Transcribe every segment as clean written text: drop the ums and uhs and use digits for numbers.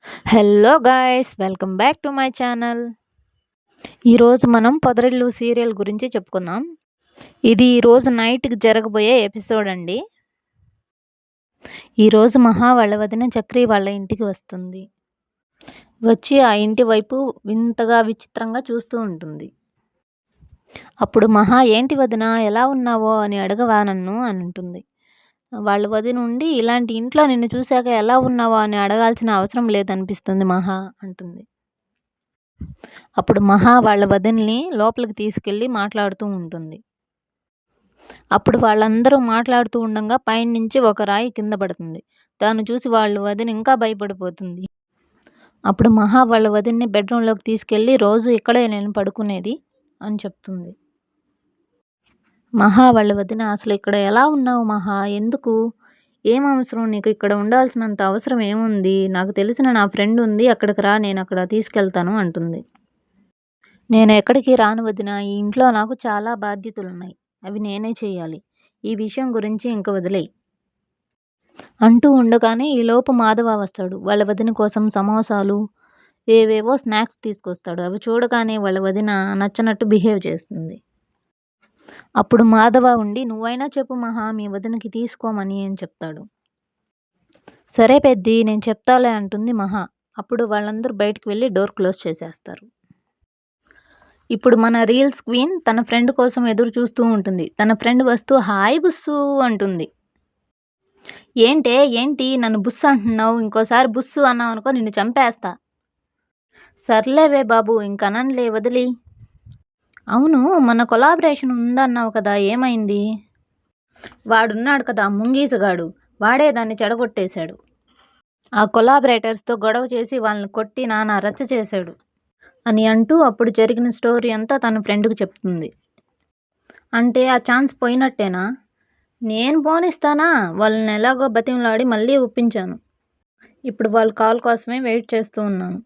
Hello guys! Welcome back to my channel. ఈరోజు మనం 'పొదరిల్లు' serial గురించి చెప్పుకుందాం. ఇది ఈరోజు నైట్‌కి జరగబోయే ఎపిసోడ్ అండి. ఈరోజు మహా వాళ్ళ వదిన చక్రి వాళ్ళ ఇంటికి వస్తుంది. వచ్చి ఆ ఇంటి వైపు వింతగా, విచిత్రంగా చూస్తూ ఉంటుంది. అప్పుడు మహా "ఏంటి వదినా ఎలా ఉన్నావో అని అడగవా నన్ను" అని అంటుంది. వాళ్ళ వదిన ఉండి "ఇలాంటి ఇంట్లో నిన్ను చూశాక ఎలా ఉన్నావో అని అడగాల్సిన అవసరం లేదనిపిస్తుంది మహా" అంటుంది. అప్పుడు మహా వాళ్ళ వదినని లోపలికి తీసుకెళ్ళి మాట్లాడుతూ ఉంటుంది. అప్పుడు వాళ్ళందరూ మాట్లాడుతూ ఉండంగా పైనుంచి ఒక రాయి కింద పడుతుంది. దాన్ని చూసి వాళ్ళ వదిన ఇంకా భయపడిపోతుంది. అప్పుడు మహా వాళ్ళ వదిన్ని బెడ్రూమ్‌లోకి తీసుకెళ్ళి "రోజు ఇక్కడే నేను పడుకునేది" అని చెప్తుంది. మహా వాళ్ళ వదిన "అసలు ఇక్కడ ఎలా ఉన్నావు మహా? ఎందుకు? ఏం అవసరం నీకు ఇక్కడ ఉండాల్సినంత అవసరం ఏముంది? నాకు తెలిసిన నా ఫ్రెండ్ ఉంది అక్కడికి రా నేనక్కడ తీసుకెళ్తాను" అంటుంది. "నేను ఎక్కడికి రాను వదినా! ఈ ఇంట్లో నాకు చాలా బాధ్యతలున్నాయి. అవి నేనే చెయ్యాలి. ఈ విషయం గురించి ఇంక వదిలేయ్" అంటూ ఉండగానే ఈలోపు మాధవ వస్తాడు. వాళ్ళ వదిన కోసం సమోసాలు, ఏవేవో స్నాక్స్ తీసుకొస్తాడు. అవి చూడగానే వాళ్ళ వదిన నచ్చనట్టు బిహేవ్ చేస్తుంది. అప్పుడు మాధవ ఉండి "నువ్వైనా చెప్పు మహా మీ వదినకి తీసుకోమని" అని చెప్తాడు. "సరే పెద్దీ నేను చెప్తాలే" అంటుంది మహా. అప్పుడు వాళ్ళందరూ బయటికి వెళ్ళి డోర్ క్లోజ్ చేసేస్తారు. ఇప్పుడు మన రీల్స్ క్వీన్ తన ఫ్రెండ్ కోసం ఎదురు చూస్తూ ఉంటుంది. తన ఫ్రెండ్ వస్తూ "హాయ్ బుస్సు" అంటుంది. ఏంటి నన్ను బుస్సు అంటున్నావు? ఇంకోసారి బుస్సు అన్నావనుకో నిన్ను చంపేస్తా." "సర్లేవే బాబు ఇంకననులే వదిలేయ్." "అవును మొన్న కొలాబరేషన్ ఉందన్నావు కదా ఏమైంది?" "వాడున్నాడు కదా ముంగీసగాడు. వాడే దాన్ని చెడగొట్టేశాడు. ఆ కొలాబరేటర్స్‌తో గొడవ చేసి వాళ్ళని కొట్టి నానా రచ్చ చేశాడు" అని అంటూ అప్పుడు జరిగిన స్టోరీ అంతా తన ఫ్రెండ్‌కి చెప్తుంది. "అంటే ఆ ఛాన్స్ పోయినట్టేనా?" "నేను పోనిస్తానా? వాళ్ళని ఎలాగో బతిమలాడి మళ్ళీ ఒప్పించాను. ఇప్పుడు వాళ్ళ కాల్ కోసమే వెయిట్ చేస్తూ ఉన్నాను"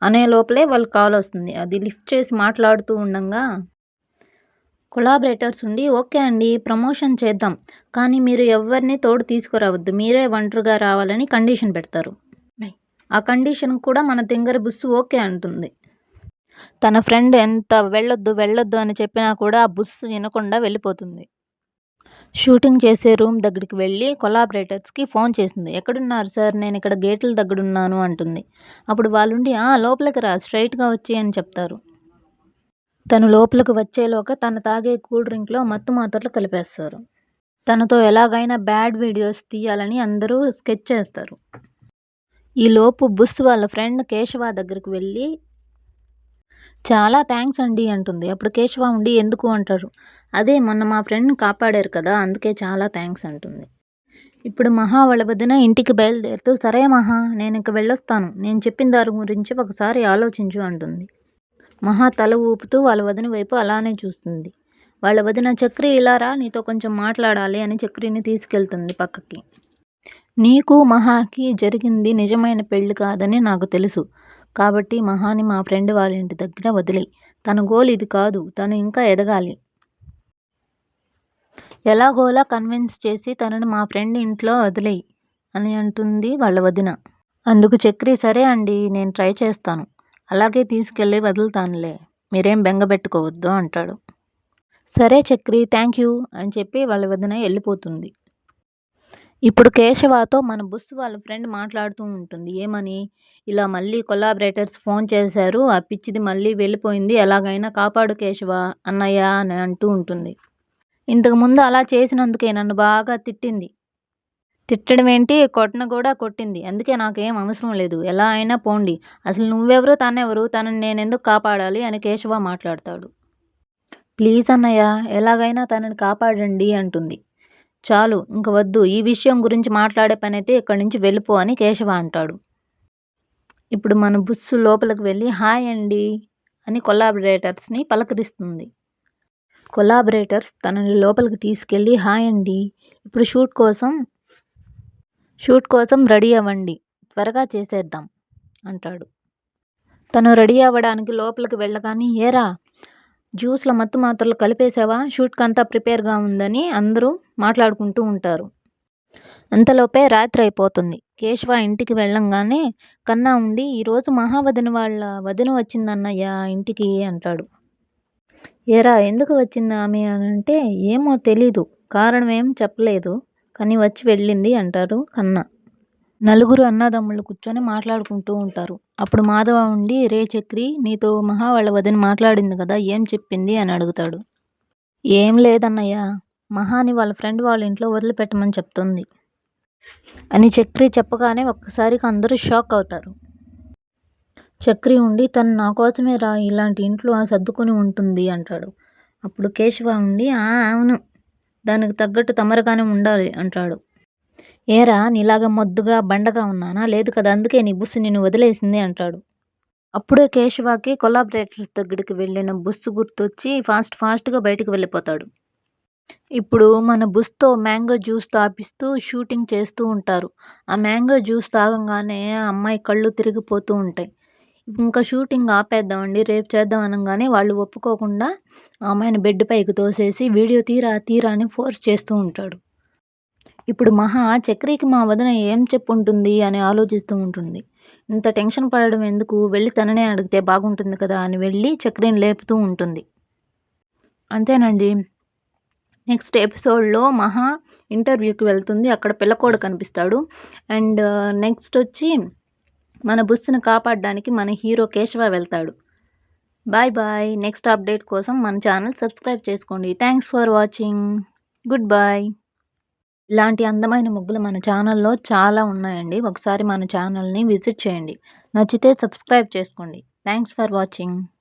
అనే లోపలే వాళ్ళ కాల్ వస్తుంది. అది లిఫ్ట్ చేసి మాట్లాడుతూ ఉండంగా కొలాబరేటర్స్ ఉండి "ఓకే అండి ప్రమోషన్ చేద్దాం. కానీ మీరు ఎవ్వరిని తోడు తీసుకురావద్దు. మీరే ఒంటరిగా రావాలని కండిషన్ పెడతారు. ఆ కండిషన్‌కి కూడా మన తింగరి బుస్సు ఓకే అంటుంది. తన ఫ్రెండ్ ఎంత వెళ్ళొద్దు అని చెప్పినా కూడా ఆ బుస్సు వినకుండా వెళ్ళిపోతుంది. షూటింగ్ చేసే రూమ్ దగ్గరికి వెళ్ళి కొలాబరేటర్స్‌కి ఫోన్ చేసింది. "ఎక్కడున్నారు సార్? నేనిక్కడ గేట్ల దగ్గరున్నాను" అంటుంది. అప్పుడు వాళ్ళుండి లోపలికి రా స్ట్రెయిట్‌గా వచ్చెయి" అని చెప్తారు. తను లోపలికి వచ్చేలోగా తను తాగే కూల్ డ్రింక్‌లో మత్తు మాత్రలు కలిపేస్తారు. తనతో ఎలాగైనా బ్యాడ్ వీడియోస్ తీయాలని అందరూ స్కెచ్ చేస్తారు. ఈలోపు బుస్ వాళ్ళ ఫ్రెండ్ కేశవ దగ్గరికి వెళ్ళి "చాలా థాంక్స్ అండి" అంటుంది. అప్పుడు కేశవ ఉండి "ఎందుకు?" అంటారు. "అదే మొన్న మా ఫ్రెండ్‌ని కాపాడారు కదా అందుకే చాలా థాంక్స్" అంటుంది. ఇప్పుడు మహా వాళ్ళ వదిన ఇంటికి బయలుదేరుతూ "సరే మహా నేనింక వెళ్ళొస్తాను. నేను చెప్పిన దారి గురించి ఒకసారి ఆలోచించు" అంటుంది. మహా తల ఊపుతూ వాళ్ళ వదిన వైపు అలానే చూస్తుంది. వాళ్ళ వదిన "చక్రి ఇలా రా నీతో కొంచెం మాట్లాడాలి" అని చక్రిని తీసుకెళ్తుంది పక్కకి. "నీకు మహాకి జరిగింది నిజమైన పెళ్లి కాదని నాకు తెలుసు. కాబట్టి మహాని మా ఫ్రెండ్ వాళ్ళ ఇంటి దగ్గర వదిలేయ్. తన గోల్ ఇది కాదు. తను ఇంకా ఎదగాలి. ఎలాగోలా కన్విన్స్ చేసి తనని మా ఫ్రెండ్ ఇంట్లో వదిలేయ్" అని అంటుంది వాళ్ళ వదిన. అందుకు చక్రి "సరే అండి నేను ట్రై చేస్తాను. అలాగే తీసుకెళ్ళి వదులుతానులే. మీరేం బెంగ పెట్టుకోవద్దు" అంటాడు. "సరే చక్రి థాంక్యూ" అని చెప్పి వాళ్ళ వదిన వెళ్ళిపోతుంది. ఇప్పుడు కేశవతో మన బుస్ వాళ్ళ ఫ్రెండ్ మాట్లాడుతూ ఉంటుంది. ఏమని? "ఇలా మళ్ళీ కొలాబరేటర్స్ ఫోన్ చేశారు. ఆ పిచ్చిది మళ్ళీ వెళ్ళిపోయింది. ఎలాగైనా కాపాడు కేశవ అన్నయ్య" అని అంటూ ఉంటుంది. "ఇంతకుముందు అలా చేసినందుకే నన్ను బాగా తిట్టింది. తిట్టడం ఏంటి కొట్టను కూడా కొట్టింది. అందుకే నాకేం అవసరం లేదు. ఎలా అయినా పోండి. అసలు నువ్వెవరు తనెవరు? తనని నేనెందుకు కాపాడాలి" అని కేశవ మాట్లాడతాడు. "ప్లీజ్ అన్నయ్య ఎలాగైనా తనని కాపాడండి" అంటుంది. "చాలు ఇంక వద్దు. ఈ విషయం గురించి మాట్లాడే పనైతే ఇక్కడి నుంచి వెళ్ళిపో" అని కేశవ అంటాడు. ఇప్పుడు మన బుస్సు లోపలికి వెళ్ళి "హాయ్ అండి" అని కొలాబరేటర్స్‌ని పలకరిస్తుంది. కొలాబరేటర్స్ తనని లోపలికి తీసుకెళ్ళి "హాయ్ అండి. ఇప్పుడు షూట్ కోసం రెడీ అవ్వండి. త్వరగా చేసేద్దాం" అంటాడు. తను రెడీ అవ్వడానికి లోపలికి వెళ్ళగానే "ఏరా జ్యూస్‌లో మత్తు మాత్రలు కలిపేశావా? షూట్‌కంతా ప్రిపేర్‌గా ఉందని" అందరూ మాట్లాడుకుంటూ ఉంటారు. అంతలోపే రాత్రి అయిపోతుంది. కేశవ ఇంటికి వెళ్ళంగానే కన్నా ఉండి ఈరోజు మహావదిన వాళ్ళ వదిన వచ్చిందన్నయ్య ఇంటికి అంటాడు. ఏరా ఎందుకు వచ్చింది ఆమె అనంటే ఏమో తెలీదు. కారణం ఏం చెప్పలేదు. కానీ వచ్చి వెళ్ళింది అంటారు కన్నా. నలుగురు అన్నదమ్ముళ్ళు కూర్చొని మాట్లాడుకుంటూ ఉంటారు. అప్పుడు మాధవ ఉండి రే చక్రి నీతో మహా వాళ్ళ వదిన మాట్లాడింది కదా ఏం చెప్పింది అని అడుగుతాడు. ఏం లేదన్నయ్య మహాని వాళ్ళ ఫ్రెండ్ వాళ్ళ ఇంట్లో వదిలిపెట్టమని చెప్తుంది అని చక్రి చెప్పగానే ఒక్కసారిగా అందరూ షాక్ అవుతారు. చక్రి ఉండి తను నా కోసమే రా ఇలాంటి ఇంట్లో సర్దుకొని ఉంటుంది అంటాడు. అప్పుడు కేశవ ఉండి అవును దానికి తగ్గట్టు తమరుగానే ఉండాలి అంటాడు. ఏరా నీలాగా మొద్దుగా బండగా ఉన్నానా లేదు కదా అందుకే నీ బుస్సు నిన్ను వదిలేసింది అంటాడు. అప్పుడే కేశవకి కొలాబరేటర్స్ దగ్గరికి వెళ్ళిన బుస్సు గుర్తొచ్చి ఫాస్ట్గా బయటకు వెళ్ళిపోతాడు. ఇప్పుడు మన బుస్తో మ్యాంగో జ్యూస్ తాపిస్తూ షూటింగ్ చేస్తూ ఉంటారు. ఆ మ్యాంగో జ్యూస్ తాగంగానే ఆ అమ్మాయి కళ్ళు తిరిగిపోతూ ఉంటాయి. ఇంకా షూటింగ్ ఆపేద్దామండి రేపు చేద్దాం అనగానే వాళ్ళు ఒప్పుకోకుండా ఆ అమ్మాయిని బెడ్ పైకి తోసేసి వీడియో తీరా అని ఫోర్స్ చేస్తూ ఉంటాడు. ఇప్పుడు మహా చక్రికి మా వదిన ఏం చెప్పుంటుంది అని ఆలోచిస్తూ ఉంటుంది. ఇంత టెన్షన్ పడడం ఎందుకు వెళ్ళి తననే అడిగితే బాగుంటుంది కదా అని వెళ్ళి చక్రిని లేపుతూ ఉంటుంది. అంతేనండి. నెక్స్ట్ ఎపిసోడ్లో మహా ఇంటర్వ్యూకి వెళ్తుంది. అక్కడ పిల్లకోడు కనిపిస్తాడు. అండ్ నెక్స్ట్ వచ్చి మన బుస్సును కాపాడడానికి మన హీరో కేశవ వెళ్తాడు. బాయ్. నెక్స్ట్ అప్డేట్ కోసం మన ఛానల్ సబ్స్క్రైబ్ చేసుకోండి. Thanks for watching. Goodbye. ఇలాంటి అందమైన ముగ్గులు మన ఛానల్లో చాలా ఉన్నాయండి. ఒకసారి మన ఛానల్ని విజిట్ చేయండి. నచ్చితే సబ్స్క్రైబ్ చేసుకోండి. Thanks for watching.